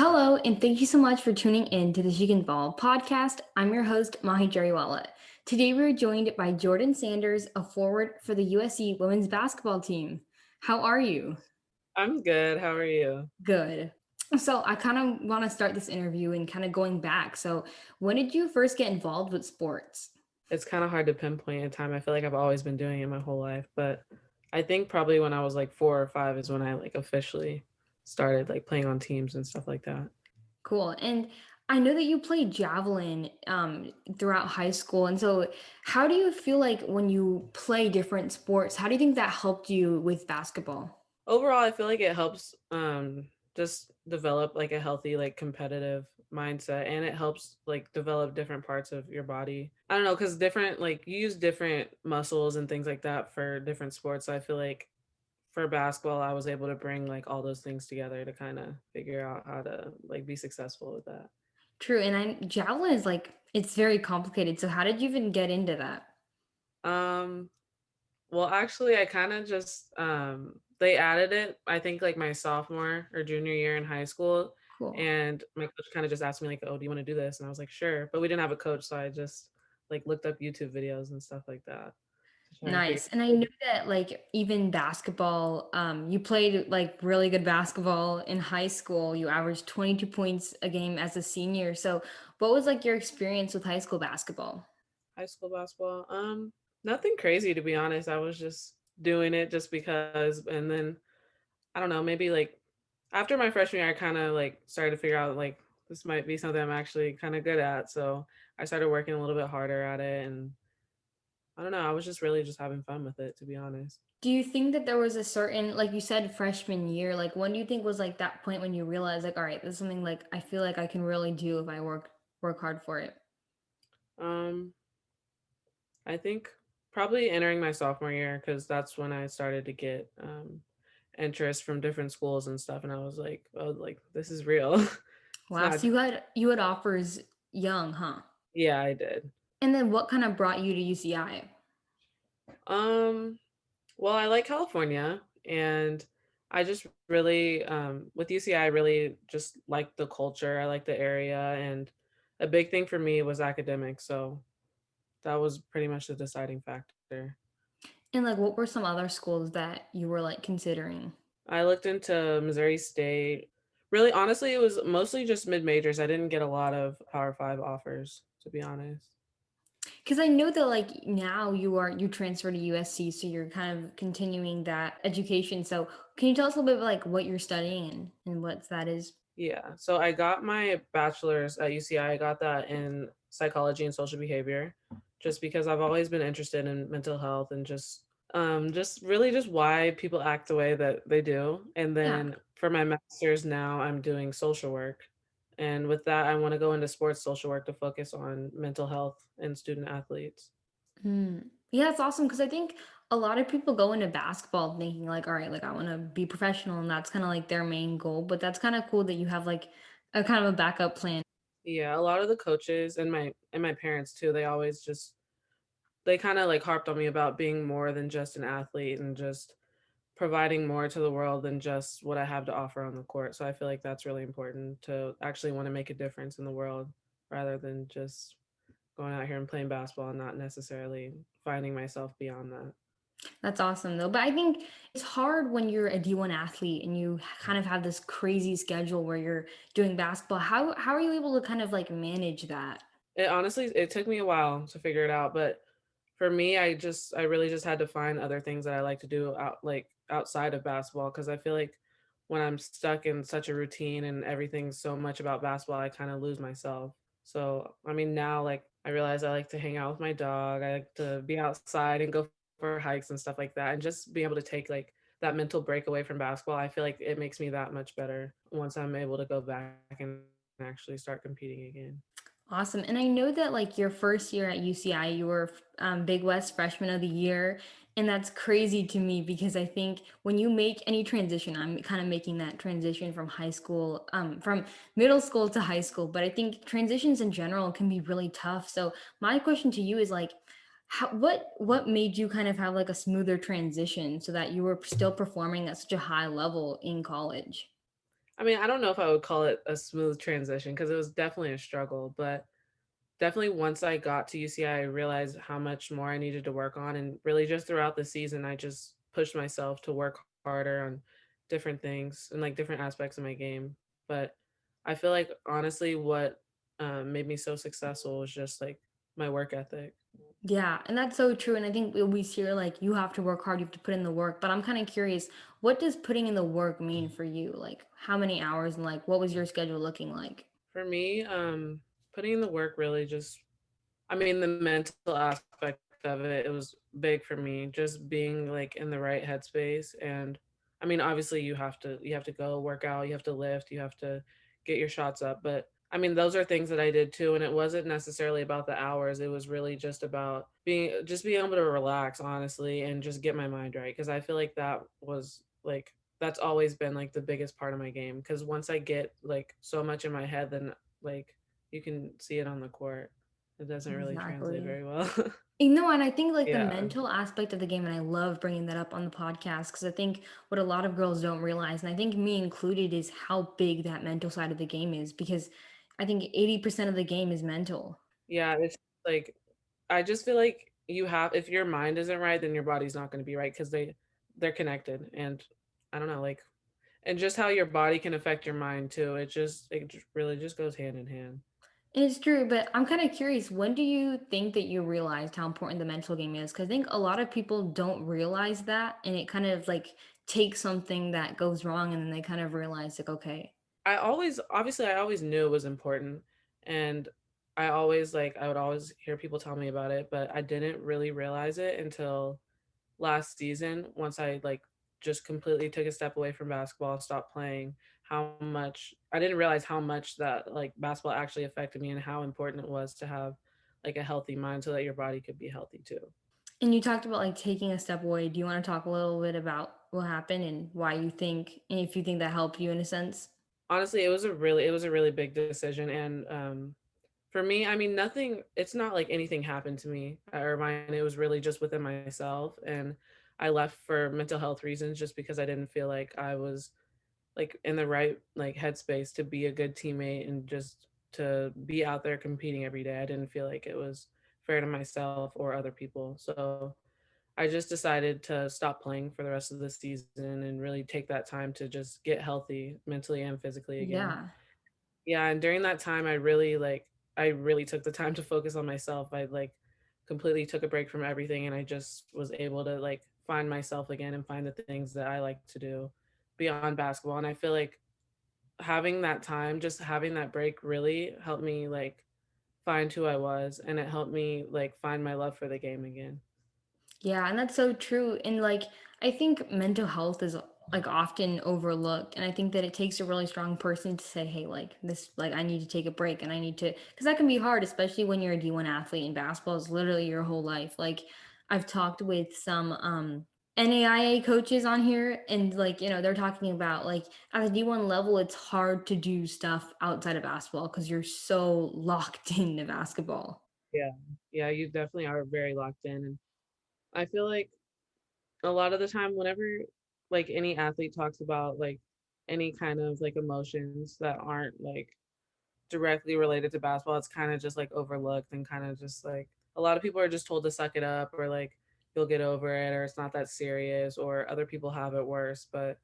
Hello, and thank you so much for tuning in to the She Can Ball podcast. I'm your host, Mahi Jariwala. Today we're joined by Jordan Sanders, a forward for the USC women's basketball team. How are you? I'm good. How are you? Good. So I kind of want to start this interview and kind of going back. So when did you first get involved with sports? It's kind of hard to pinpoint a time. I feel like I've always been doing it my whole life, but I think probably when I was like 4 or 5 is when I like officially started like playing on teams and stuff like that. Cool. And I know that you played javelin throughout high school. And so, how do you feel like when you play different sports? How do you think that helped you with basketball? Overall, I feel like it helps just develop like a healthy like competitive mindset, and it helps like develop different parts of your body. I don't know, cuz different like you use different muscles and things like that for different sports. So I feel like for basketball, I was able to bring like all those things together to kind of figure out how to like be successful with that. True. And javelin is like, it's very complicated. So, how did you even get into that? Um, well, actually, I kind of just they added it. I think like my sophomore or junior year in high school, Cool. and my coach kind of just asked me like, "Oh, do you want to do this?" And I was like, "Sure," but we didn't have a coach, so I just like looked up YouTube videos and stuff like that to try and figure. Nice. And I know that like even basketball, you played like really good basketball in high school. You averaged 22 points a game as a senior. So what was like your experience with high school basketball? High school basketball. Nothing crazy to be honest. I was just doing it just because, and then I don't know, maybe like after my freshman year, I kind of like started to figure out like this might be something I'm actually kind of good at. So I started working a little bit harder at it, and I don't know, I was just really just having fun with it, to be honest. Do you think that there was a certain, like you said, freshman year, like when do you think was like that point when you realized like, all right, this is something like I feel like I can really do if I work hard for it? Um, I think probably entering my sophomore year because that's when I started to get interest from different schools and stuff, and I was like, oh, like this is real. It's Wow. not. So you had offers young, huh? Yeah, I did. And then what kind of brought you to UCI? Um, well, I like California, and I just really, with UCI, I really just like the culture. I like the area, and a big thing for me was academics. So that was pretty much the deciding factor. And like what were some other schools that you were like considering? I looked into Missouri State. Really, honestly, it was mostly just mid majors. I didn't get a lot of Power Five offers, to be honest. Because I know that like now you transfer to USC, so you're kind of continuing that education. So can you tell us a little bit like what you're studying and what that is? Yeah. So I got my bachelor's at UCI. I got that in psychology and social behavior just because I've always been interested in mental health and just really just why people act the way that they do. And Yeah. then for my master's now I'm doing social work. And with that I want to go into sports social work to focus on mental health and student athletes. Mm. Yeah, it's awesome because I think a lot of people go into basketball thinking like, all right, like I want to be professional and that's kind of like their main goal. But that's kind of cool that you have like a kind of a backup plan. Yeah, a lot of the coaches and my parents too, they always just they kind of like harped on me about being more than just an athlete and just providing more to the world than just what I have to offer on the court. So I feel like that's really important to actually want to make a difference in the world rather than just going out here and playing basketball and not necessarily finding myself beyond that. That's awesome though. But I think it's hard when you're a D1 athlete and you kind of have this crazy schedule where you're doing basketball. How are you able to kind of like manage that? It honestly it took me a while to figure it out, but for me I really just had to find other things that I like to do outside of basketball because I feel like when I'm stuck in such a routine and everything's so much about basketball, I kind of lose myself. So, I mean, now like I realize I like to hang out with my dog. I like to be outside and go for hikes and stuff like that and just be able to take like that mental break away from basketball. I feel like it makes me that much better once I'm able to go back and actually start competing again. Awesome. And I know that like your first year at UCI, you were Big West Freshman of the Year. And that's crazy to me because I think when you make any transition, I'm kind of making that transition from high school, from middle school to high school. But I think transitions in general can be really tough. So my question to you is like, what made you kind of have like a smoother transition so that you were still performing at such a high level in college? I mean, I don't know if I would call it a smooth transition because it was definitely a struggle, but definitely once I got to UCI, I realized how much more I needed to work on, and really just throughout the season, I just pushed myself to work harder on different things and like different aspects of my game. But I feel like honestly, what made me so successful was just like my work ethic. Yeah, and that's so true. And I think we always hear like you have to work hard, you have to put in the work. But I'm kind of curious, what does putting in the work mean for you? Like how many hours and like what was your schedule looking like? For me, putting in the work really just, I mean, the mental aspect of it, it was big for me, just being like in the right headspace. And I mean, obviously you have to go work out, you have to lift, you have to get your shots up. But I mean, those are things that I did too. And it wasn't necessarily about the hours. It was really just about being able to relax, honestly, and just get my mind right. Cause I feel like that was like, that's always been like the biggest part of my game. Cause once I get like so much in my head, then like you can see it on the court. It doesn't really translate Exactly. very well. You know, and I think like the Yeah. mental aspect of the game, and I love bringing that up on the podcast because I think what a lot of girls don't realize, and I think me included, is how big that mental side of the game is because I think 80% of the game is mental. Yeah, it's like I just feel like you have if your mind isn't right, then your body's not gonna be right because they're connected, and I don't know, like and just how your body can affect your mind too. It just really just goes hand in hand. It's true, but I'm kind of curious. When do you think that you realized how important the mental game is? Because I think a lot of people don't realize that, and it kind of like takes something that goes wrong, and then they kind of realize, like, okay, I always knew it was important, and I would always hear people tell me about it, but I didn't really realize it until last season once I like just completely took a step away from basketball, stopped playing, how much I didn't realize how much that like basketball actually affected me and how important it was to have like a healthy mind so that your body could be healthy too. and you talked about like taking a step away. Do you want to talk a little bit about what happened and why you think, and if you think that helped you in a sense? Honestly, it was a really big decision, and for me, I mean nothing it's not like anything happened to me or mine. It was really just within myself, and I left for mental health reasons just because I didn't feel like I was like in the right like headspace to be a good teammate and just to be out there competing every day. I didn't feel like it was fair to myself or other people. So I just decided to stop playing for the rest of the season and really take that time to just get healthy mentally and physically again. Yeah. Yeah, and during that time I really took the time to focus on myself. I like completely took a break from everything and I just was able to like find myself again and find the things that I like to do beyond basketball. And I feel like having that time, just having that break really helped me like find who I was and it helped me like find my love for the game again. Yeah, and that's so true. And like, I think mental health is like often overlooked. And I think that it takes a really strong person to say, hey, like this, like I need to take a break and I need to, because that can be hard, especially when you're a D1 athlete and basketball is literally your whole life. Like, I've talked with some NAIA coaches on here, and like, they're talking about like at the D1 level, it's hard to do stuff outside of basketball because you're so locked into basketball. Yeah. Yeah, you definitely are very locked in. And I feel like a lot of the time whenever like any athlete talks about like any kind of like emotions that aren't like directly related to basketball, it's kind of just like overlooked and kind of just like a lot of people are just told to suck it up or like you'll get over it or it's not that serious or other people have it worse. But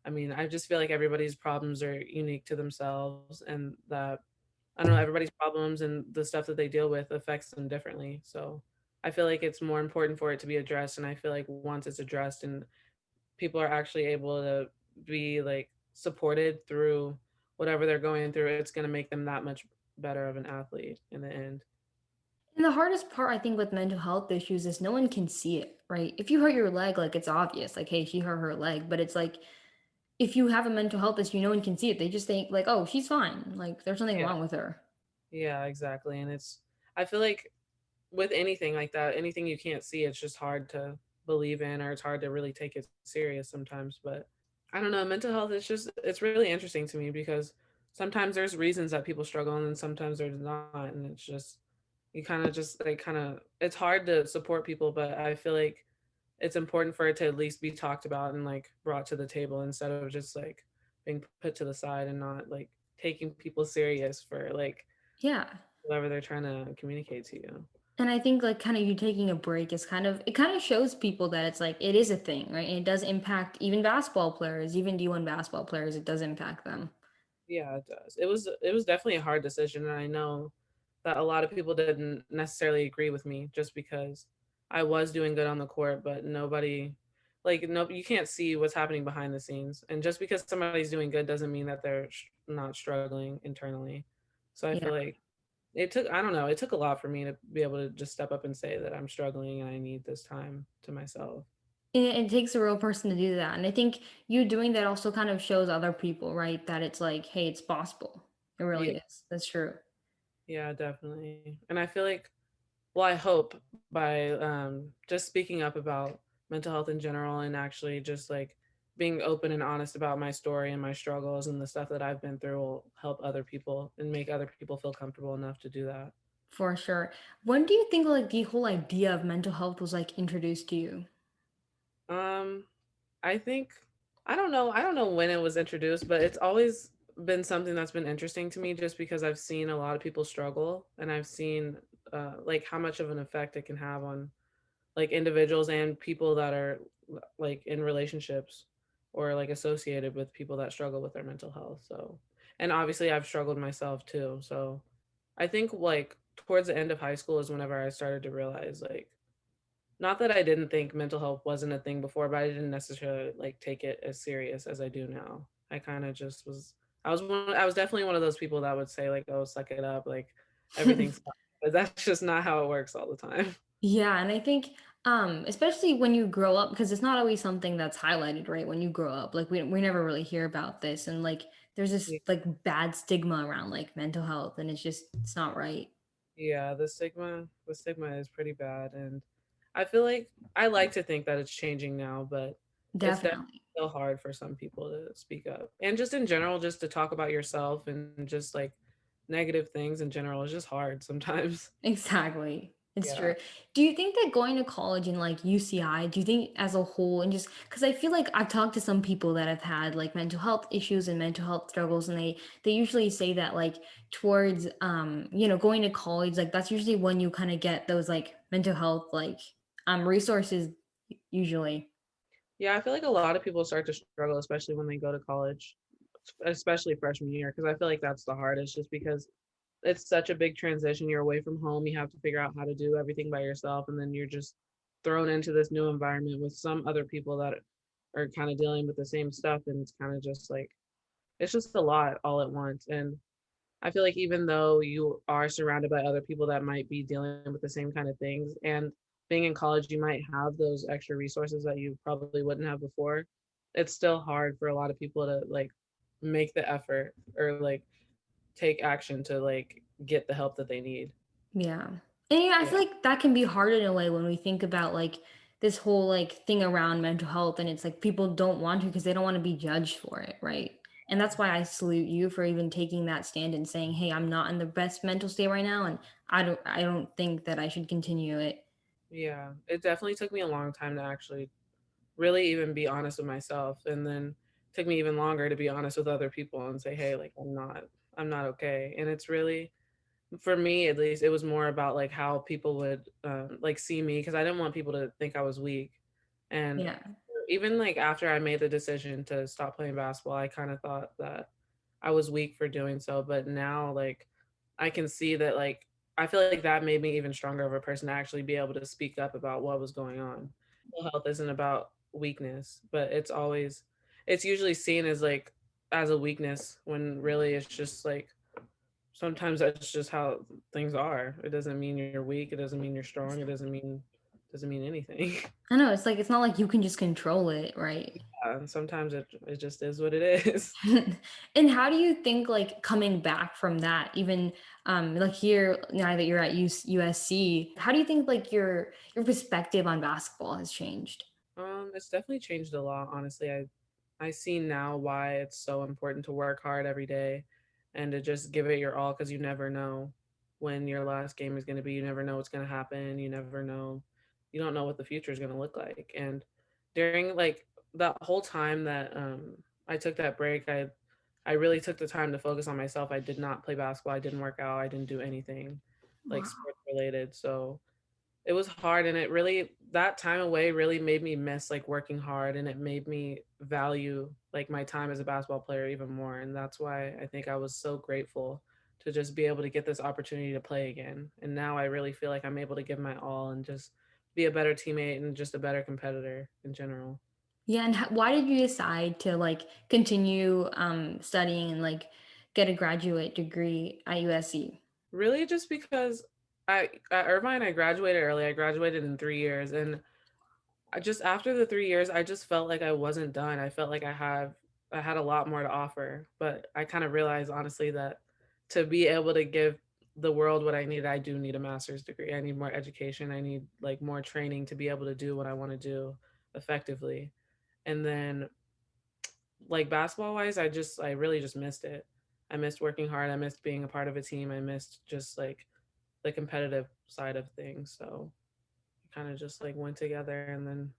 I mean, I just feel like everybody's problems are unique to themselves and that I don't know, everybody's problems and the stuff that they deal with affects them differently. So I feel like it's more important for it to be addressed. And I feel like once it's addressed and people are actually able to be like supported through whatever they're going through, it's going to make them that much better of an athlete in the end. And the hardest part, I think, with mental health issues is no one can see it, right? If you hurt your leg, like it's obvious, like, hey, she hurt her leg. But it's like, if you have a mental health issue, no one can see it. They just think, like, oh, she's fine. Like, there's nothing Yeah. wrong with her. Yeah, exactly. And I feel like with anything like that, anything you can't see, it's just hard to believe in or it's hard to really take it serious sometimes. But I don't know, mental health is just, it's really interesting to me because sometimes there's reasons that people struggle and then sometimes there's not. And it's just, you kind of just like, it's hard to support people, but I feel like it's important for it to at least be talked about and like brought to the table instead of just like being put to the side and not like taking people serious for like Yeah. whatever they're trying to communicate to you. And I think like kind of you taking a break is it kind of shows people that it's like it is a thing, right? And it does impact even basketball players, even D1 basketball players, it does impact them. Yeah, it does. It was definitely a hard decision, and I know that a lot of people didn't necessarily agree with me just because I was doing good on the court, but nobody like no you can't see what's happening behind the scenes. And just because somebody's doing good doesn't mean that they're not struggling internally. So I Yeah. feel like I don't know, it took a lot for me to be able to just step up and say that I'm struggling and I need this time to myself. And it takes a real person to do that. And I think you doing that also kind of shows other people, right? That it's like, hey, it's possible. It Yeah, really is. That's true. yeah, definitely. And I feel like well, I hope by just speaking up about mental health in general and actually just like being open and honest about my story and my struggles and the stuff that I've been through will help other people and make other people feel comfortable enough to do that. For sure. When do you think like the whole idea of mental health was like introduced to you? Um, I think I don't know when it was introduced, but it's always been something that's been interesting to me just because I've seen a lot of people struggle and I've seen like how much of an effect it can have on like individuals and people that are like in relationships or like associated with people that struggle with their mental health. So, and obviously I've struggled myself too. So, I think like towards the end of high school is whenever I started to realize like not that I didn't think mental health wasn't a thing before, but I didn't necessarily like take it as serious as I do now. I kind of just was I was definitely one of those people that would say like, "Oh, suck it up," like everything's fine. But that's just not how it works all the time. Yeah, and I think especially when you grow up because it's not always something that's highlighted, right? When you grow up. Like we never really hear about this and like there's this like bad stigma around like mental health and it's not right. Yeah, the stigma is pretty bad, and I feel like I like to think that it's changing now, but it's definitely Definitely. still hard for some people to speak up. And just in general, just to talk about yourself and just like negative things in general is just hard sometimes. Exactly. It's Yeah. true. Do you think that going to college in like UCI, do you think as a whole and just because I feel like I've talked to some people that have had like mental health issues and mental health struggles and they usually say that like towards going to college like that's usually when you kind of get those like mental health like resources usually. Yeah, I feel like a lot of people start to struggle, especially when they go to college, especially freshman year, because I feel like that's the hardest just because it's such a big transition. You're away from home. You have to figure out how to do everything by yourself. And then you're just thrown into this new environment with some other people that are kind of dealing with the same stuff. And it's kind of just like, it's just a lot all at once. And I feel like even though you are surrounded by other people that might be dealing with the same kind of things and being in college, you might have those extra resources that you probably wouldn't have before. It's still hard for a lot of people to like make the effort or like take action to like get the help that they need. Yeah. And yeah, I Yeah. feel like that can be hard in a way when we think about like this whole like thing around mental health and it's like people don't want to because they don't want to be judged for it, right? And that's why I salute you for even taking that stand and saying, "Hey, I'm not in the best mental state right now and I don't think that I should continue it." Yeah. It definitely took me a long time to actually really even be honest with myself. And then took me even longer to be honest with other people and say, hey, like I'm not okay. And it's really for me at least, it was more about like how people would like see me because I didn't want people to think I was weak. And Yeah. even like after I made the decision to stop playing basketball, I kind of thought that I was weak for doing so. But now like I can see that like I feel like that made me even stronger of a person to actually be able to speak up about what was going on. Mental health isn't about weakness, but it's usually seen as like as a weakness when really it's just like sometimes that's just how things are. It doesn't mean you're weak. It doesn't mean you're strong. It doesn't mean anything. I know it's like it's not like you can just control it, right? And sometimes it just is what it is. And how do you think like coming back from that even like here now that you're at USC, how do you think like your perspective on basketball has changed? It's definitely changed a lot, honestly. I see now why it's so important to work hard every day and to just give it your all because you never know when your last game is going to be. You never know what's going to happen. You don't know what the future is going to look like. And during like that whole time that I took that break. I really took the time to focus on myself. I did not play basketball. I didn't work out. I didn't do anything like Wow. sports related. So it was hard, and it really, that time away really made me miss like working hard, and it made me value like my time as a basketball player even more. And that's why I think I was so grateful to just be able to get this opportunity to play again. And now I really feel like I'm able to give my all and just be a better teammate and just a better competitor in general. Yeah, and why did you decide to like continue studying and like get a graduate degree at USC? Really just because I at Irvine I graduated early. I graduated in 3 years, and I just after the 3 years, I just felt like I wasn't done. I felt like I had a lot more to offer, but I kind of realized honestly that to be able to give the world what I need, I do need a master's degree. I need more education. I need like more training to be able to do what I want to do effectively. And then like basketball wise, I really just missed it. I missed working hard. I missed being a part of a team. I missed just like the competitive side of things. So kind of just like went together, and then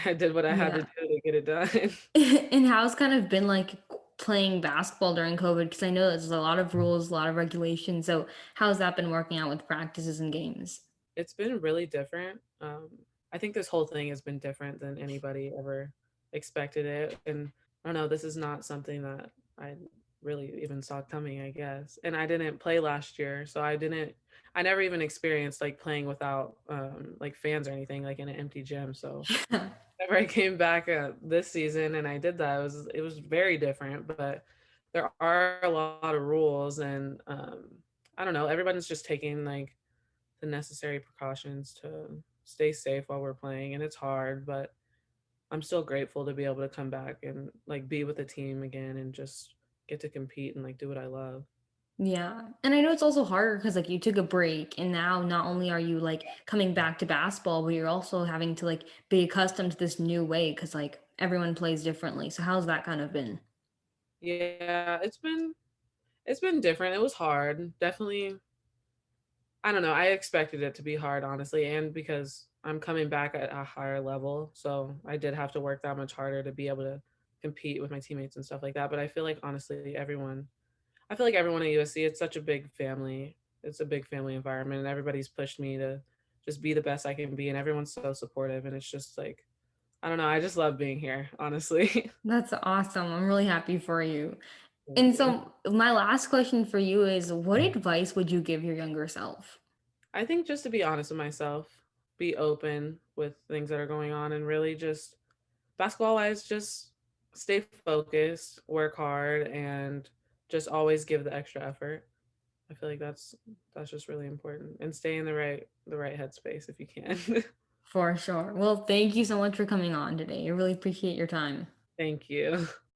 I did what I had to Yeah. do to get it done. And how's kind of been like playing basketball during COVID? Because I know there's a lot of rules, a lot of regulations. So how's that been working out with practices and games? It's been really different. I think this whole thing has been different than anybody ever expected it. And I don't know, this is not something that I really even saw coming, I guess. And I didn't play last year, so I never even experienced like playing without like fans or anything, like in an empty gym. So whenever I came back this season and I did that, it was very different. But there are a lot of rules, and I don't know. Everyone's just taking like the necessary precautions to stay safe while we're playing, and it's hard, but I'm still grateful to be able to come back and like be with the team again and just get to compete and like do what I love. Yeah. And I know it's also harder because like you took a break and now not only are you like coming back to basketball, but you're also having to like be accustomed to this new way because like everyone plays differently. So how's that kind of been? Yeah, it's been different. It was hard. Definitely, I don't know. I expected it to be hard, honestly, and because I'm coming back at a higher level, so I did have to work that much harder to be able to compete with my teammates and stuff like that. But I feel like honestly, I feel like everyone at USC, it's such a big family. It's a big family environment, and everybody's pushed me to just be the best I can be, and everyone's so supportive. And it's just like, I don't know, I just love being here, honestly. That's awesome. I'm really happy for you. Thank And you. so my last question for you is what advice would you give your younger self? I think just to be honest with myself, be open with things that are going on, and really just basketball wise, just stay focused, work hard, and just always give the extra effort. I feel like that's just really important, and stay in the right headspace if you can. For sure. Well, thank you so much for coming on today. I really appreciate your time. Thank you.